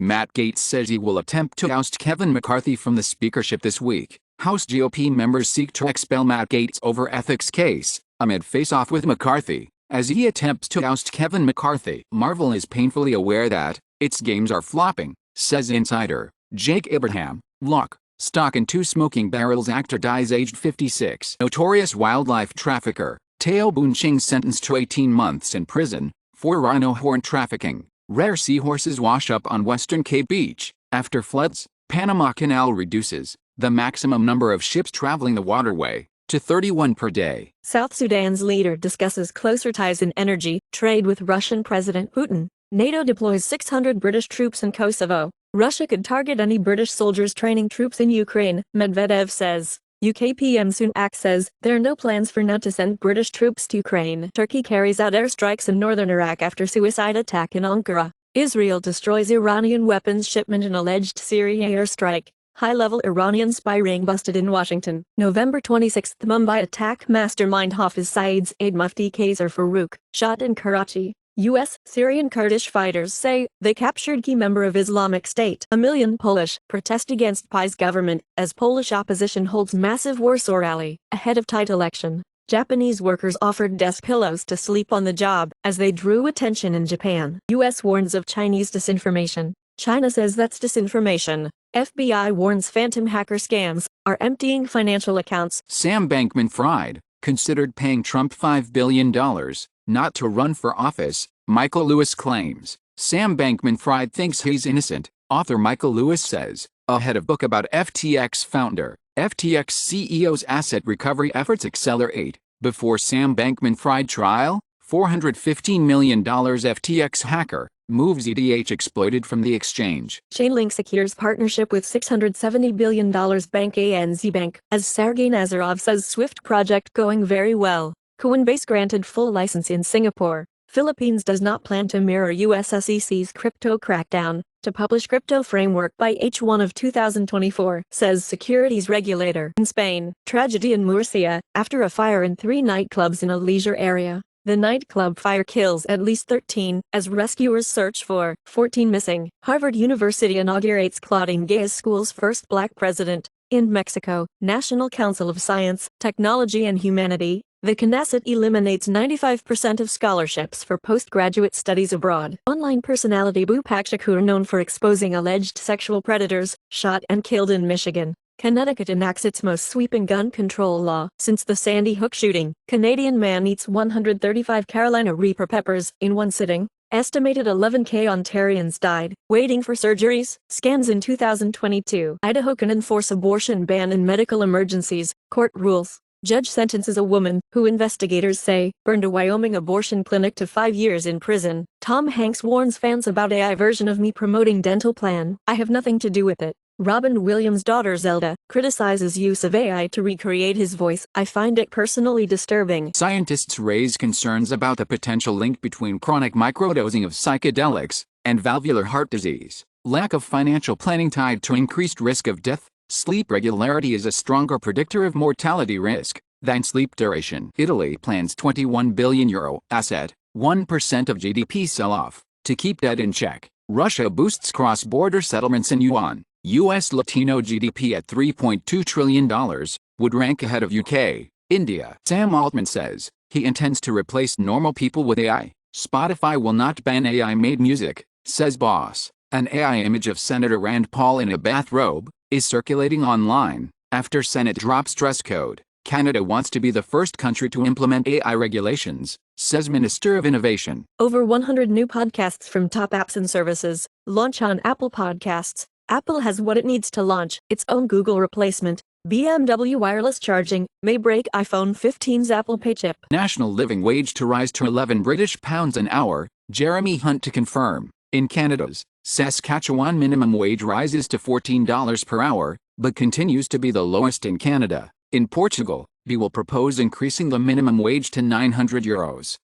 Matt Gaetz says he will attempt to oust Kevin McCarthy from the speakership this week. House GOP members seek to expel Matt Gaetz over ethics case, amid face-off with McCarthy, as he attempts to oust Kevin McCarthy. Marvel is painfully aware that its games are flopping, says insider Jake Abraham. Lock, stock and two smoking barrels actor dies aged 56. Notorious wildlife trafficker Teo Bunching sentenced to 18 months in prison for rhino horn trafficking. Rare seahorses wash up on Western Cape Beach after floods. Panama Canal reduces the maximum number of ships traveling the waterway to 31 per day. South Sudan's leader discusses closer ties in energy trade with Russian President Putin. NATO deploys 600 British troops in Kosovo. Russia could target any British soldiers training troops in Ukraine, Medvedev says. UK PM Sunak says there are no plans for now to send British troops to Ukraine. Turkey carries out airstrikes in northern Iraq after suicide attack in Ankara. Israel destroys Iranian weapons shipment in alleged Syria airstrike. High-level Iranian spy ring busted in Washington. November 26, Mumbai attack mastermind Hafiz Saeed's aide Mufti Kaiser Farouk, shot in Karachi. U.S. Syrian Kurdish fighters say they captured key member of Islamic State. A million Polish protest against PiS government as Polish opposition holds massive Warsaw rally ahead of tight election. Japanese workers offered desk pillows to sleep on the job as they drew attention in Japan. U.S. warns of Chinese disinformation. China says that's disinformation. FBI warns phantom hacker scams are emptying financial accounts. Sam Bankman-Fried considered paying Trump $5 billion not to run for office, Michael Lewis claims. Sam Bankman-Fried thinks he's innocent, author Michael Lewis says, ahead of book about FTX founder. FTX CEO's asset recovery efforts accelerate. Before Sam Bankman-Fried trial, $415 million FTX hacker moves ETH exploited from the exchange. Chainlink secures partnership with $670 billion bank ANZ Bank, as Sergey Nazarov says Swift project going very well. Coinbase granted full license in Singapore. Philippines does not plan to mirror US SEC's crypto crackdown to publish crypto framework by H1 of 2024, says securities regulator. In Spain, tragedy in Murcia after a fire in 3 nightclubs in a leisure area. The nightclub fire kills at least 13 as rescuers search for 14 missing. Harvard University inaugurates Claudine Gay as school's first black president. In Mexico, National Council of Science, Technology and Humanity, the Knesset eliminates 95% of scholarships for postgraduate studies abroad. Online personality Bhupak Shakur, known for exposing alleged sexual predators, shot and killed in Michigan. Connecticut enacts its most sweeping gun control law since the Sandy Hook shooting. Canadian man eats 135 Carolina Reaper peppers in one sitting. Estimated 11K Ontarians died waiting for surgeries, scans in 2022. Idaho can enforce abortion ban in medical emergencies, court rules. Judge sentences a woman, who investigators say, burned a Wyoming abortion clinic to 5 years in prison. Tom Hanks warns fans about AI version of me promoting dental plan. I have nothing to do with it. Robin Williams' daughter Zelda criticizes use of AI to recreate his voice. I find it personally disturbing. Scientists raise concerns about the potential link between chronic microdosing of psychedelics and valvular heart disease. Lack of financial planning tied to increased risk of death. Sleep regularity is a stronger predictor of mortality risk than sleep duration. Italy plans €21 billion asset, 1% of GDP sell-off, to keep debt in check. Russia boosts cross-border settlements in yuan. U.S. Latino GDP at $3.2 trillion would rank ahead of UK, India. Sam Altman says he intends to replace normal people with AI. Spotify will not ban AI-made music, says boss. An AI image of Senator Rand Paul in a bathrobe is circulating online after Senate drops dress code. Canada wants to be the first country to implement AI regulations, says Minister of Innovation. Over 100 new podcasts from top apps and services launch on Apple Podcasts. Apple has what it needs to launch its own Google replacement. BMW wireless charging may break iPhone 15's Apple Pay chip. National living wage to rise to £11 an hour, Jeremy Hunt to confirm. In Canada's Saskatchewan, minimum wage rises to $14 per hour, but continues to be the lowest in Canada. In Portugal, we will propose increasing the minimum wage to €900.